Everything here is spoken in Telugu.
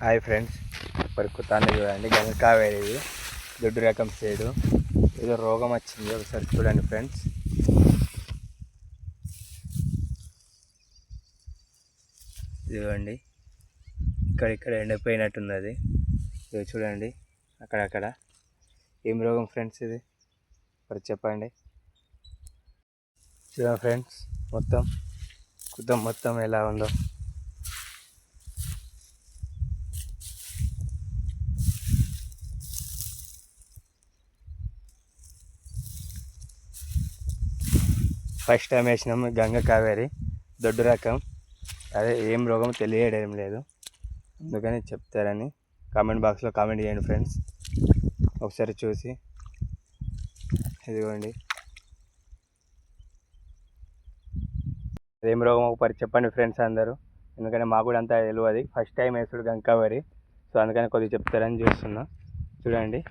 హాయ్ ఫ్రెండ్స్, మరి కొత్తాన్ని చూడండి. గంగ కావేరి ఇది దొడ్డు రకం సైడు ఏదో రోగం వచ్చింది, ఒకసారి చూడండి ఫ్రెండ్స్. ఇదిగోండి, ఇక్కడ ఎండిపోయినట్టున్నది. ఇది చూడండి, అక్కడక్కడ ఏం రోగం ఫ్రెండ్స్ ఇది మరి చెప్పండి. చూడండి ఫ్రెండ్స్, మొత్తం ఎలా ఉందో. ఫస్ట్ టైం వేసినాము గంగ కావేరి దొడ్డు రకం. అదే ఏం రోగం తెలియడం లేదు, అందుకని చెప్తారని కామెంట్ బాక్స్లో కామెంట్ చేయండి ఫ్రెండ్స్. ఒకసారి చూసి ఇదిగోండి, ఏం రోగం ఒకసారి చెప్పండి ఫ్రెండ్స్ అందరూ, ఎందుకంటే మాకు కూడా అంతా తెలియదు. ఫస్ట్ టైం వేసుడు గంగ కావేరి, సో అందుకని కొద్దిగా చెప్తారని చూస్తున్నా. చూడండి.